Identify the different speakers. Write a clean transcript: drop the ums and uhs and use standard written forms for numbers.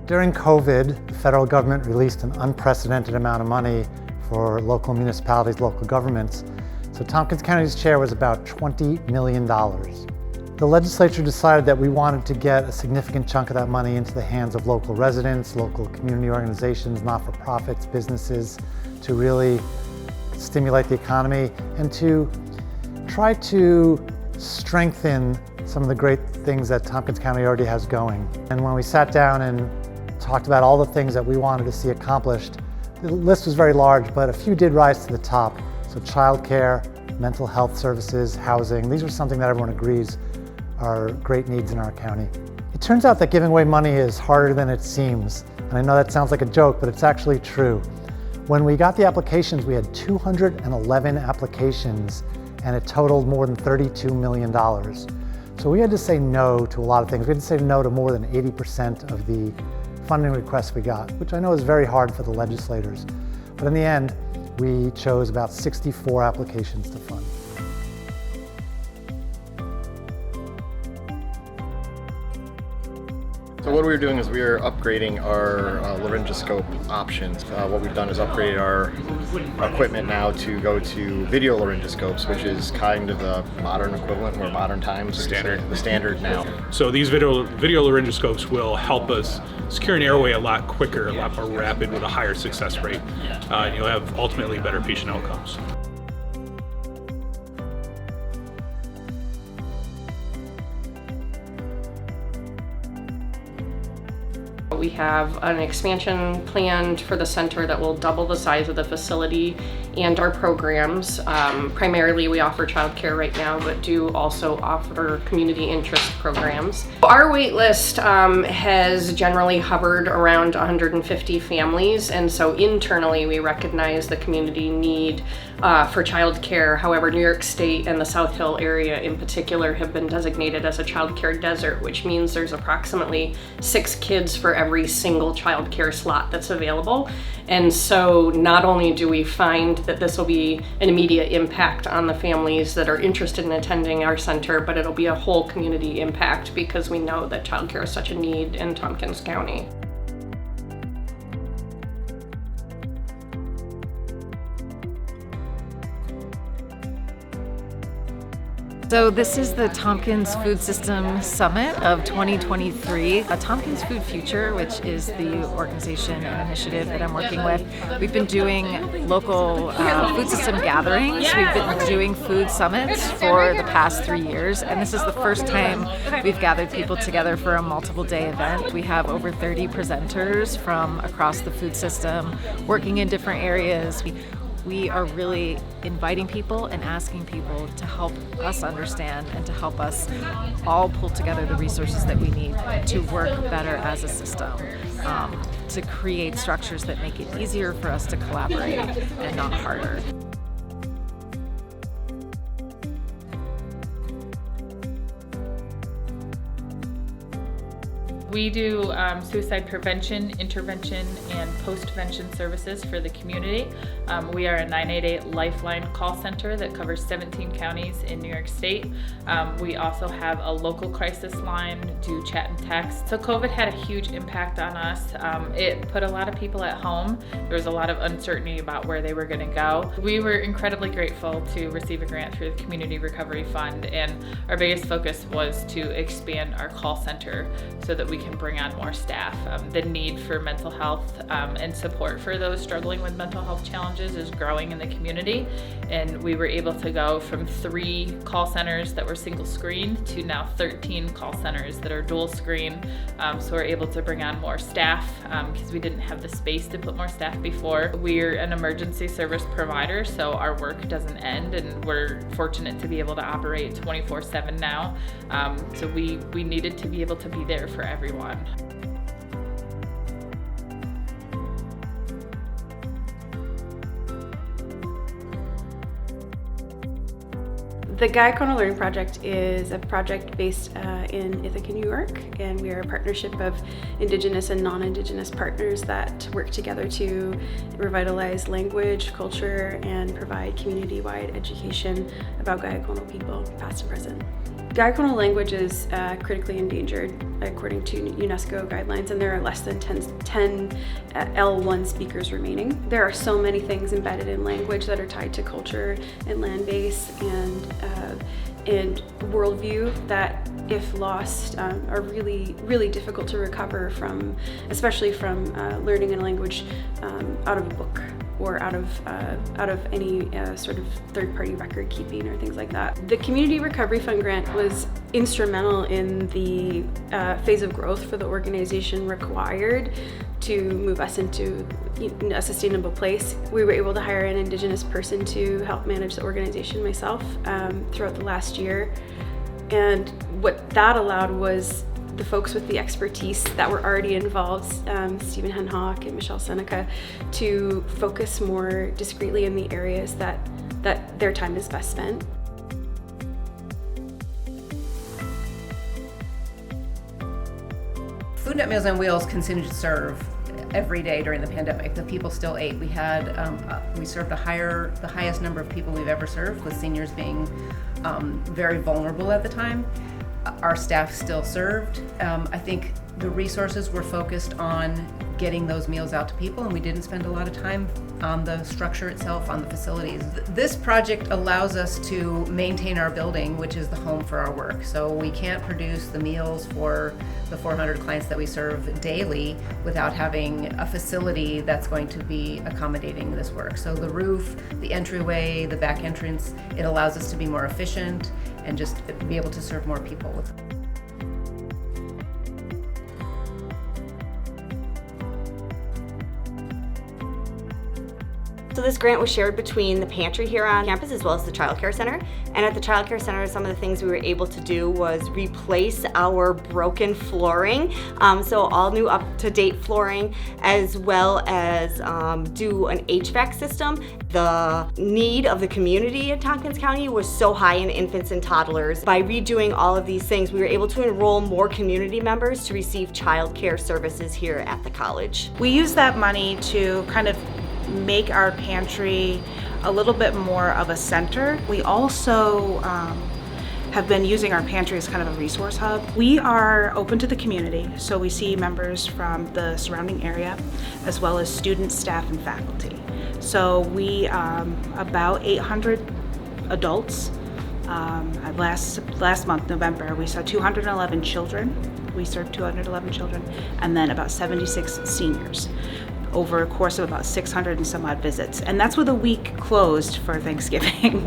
Speaker 1: During COVID, the federal government released an unprecedented amount of money for local municipalities, local governments. So Tompkins County's share was about $20 million. The legislature decided that we wanted to get a significant chunk of that money into the hands of local residents, local community organizations, not-for-profits, businesses, to really stimulate the economy and to try to strengthen some of the great things that Tompkins County already has going. And when we sat down and talked about all the things that we wanted to see accomplished, the list was very large, but a few did rise to the top. So childcare, mental health services, housing, these are something that everyone agrees are great needs in our county. It turns out that giving away money is harder than it seems. And I know that sounds like a joke, but it's actually true. When we got the applications, we had 211 applications and it totaled more than $32 million. So we had to say no to a lot of things. We had to say no to more than 80% of the funding requests we got, which I know is very hard for the legislators. But in the end, we chose about 64 applications to fund.
Speaker 2: So what we're doing is we are upgrading our laryngoscope options. What we've done is upgrade our equipment now to go to video laryngoscopes, which is kind of the modern equivalent or modern times. The standard now.
Speaker 3: So these video laryngoscopes will help us secure an airway a lot quicker, a lot more rapid with a higher success rate. And you'll have ultimately better patient outcomes.
Speaker 4: We have an expansion planned for the center that will double the size of the facility and our programs. Primarily we offer childcare right now, but do also offer community interest programs. Our wait list has generally hovered around 150 families, and so internally we recognize the community need for childcare. However, New York State and the South Hill area in particular have been designated as a childcare desert, which means there's approximately 6 kids for every single childcare slot that's available. And so not only do we find that this will be an immediate impact on the families that are interested in attending our center, but it'll be a whole community impact because we know that childcare is such a need in Tompkins County.
Speaker 5: So this is the Tompkins Food System Summit of 2023. Tompkins Food Future, which is the organization and initiative that I'm working with. We've been doing local food system gatherings. We've been doing food summits for the past 3 years, and this is the first time we've gathered people together for a multiple day event. We have over 30 presenters from across the food system working in different areas. We are really inviting people and asking people to help us understand and to help us all pull together the resources that we need to work better as a system, to create structures that make it easier for us to collaborate and not harder.
Speaker 6: We do suicide prevention, intervention, and post-vention services for the community. We are a 988 Lifeline call center that covers 17 counties in New York State. We also have a local crisis line, do chat and text. So COVID had a huge impact on us. It put a lot of people at home. There was a lot of uncertainty about where they were going to go. We were incredibly grateful to receive a grant through the Community Recovery Fund, and our biggest focus was to expand our call center so that we can bring on more staff. The need for mental health and support for those struggling with mental health challenges is growing in the community, and we were able to go from 3 call centers that were single screen to now 13 call centers that are dual screen. So we're able to bring on more staff because we didn't have the space to put more staff before. We're an emergency service provider, so our work doesn't end, and we're fortunate to be able to operate 24/7 now. So we needed to be able to be there for everyone.
Speaker 7: The Guycona Learning Project is a project based in Ithaca, New York, and we are a partnership of Indigenous and non-Indigenous partners that work together to revitalize language, culture, and provide community-wide education about Guyacono people, past and present. Guyacono language is critically endangered according to UNESCO guidelines, and there are less than 10 L1 speakers remaining. There are so many things embedded in language that are tied to culture and land base and worldview that, if lost, are really difficult to recover from, especially from learning a language out of a book or out of any sort of third-party record keeping or things like that. The Community Recovery Fund grant was instrumental in the phase of growth for the organization required to move us into a sustainable place. We were able to hire an Indigenous person to help manage the organization myself throughout the last year. And what that allowed was the folks with the expertise that were already involved, Stephen Henhock and Michelle Seneca, to focus more discreetly in the areas that their time is best spent.
Speaker 8: Food at Meals on Wheels continued to serve every day during the pandemic. The people still ate. We had we served the highest number of people we've ever served, with seniors being very vulnerable at the time. Our staff still served. I think the resources were focused on getting those meals out to people, and we didn't spend a lot of time on the structure itself, on the facilities. This project allows us to maintain our building, which is the home for our work. So we can't produce the meals for the 400 clients that we serve daily without having a facility that's going to be accommodating this work. So the roof, the entryway, the back entrance, it allows us to be more efficient and just be able to serve more people.
Speaker 9: So this grant was shared between the pantry here on campus as well as the Child Care Center. And at the Child Care Center, some of the things we were able to do was replace our broken flooring. So all new up-to-date flooring, as well as do an HVAC system. The need of the community in Tompkins County was so high in infants and toddlers. By redoing all of these things, we were able to enroll more community members to receive child care services here at the college.
Speaker 10: We use that money to kind of make our pantry a little bit more of a center. We also have been using our pantry as kind of a resource hub. We are open to the community, so we see members from the surrounding area as well as students, staff, and faculty. So we about 800 adults. Last month, November, we saw 211 children. We served 211 children, and then about 76 seniors, over a course of about 600 and some odd visits. And that's with a week closed for Thanksgiving.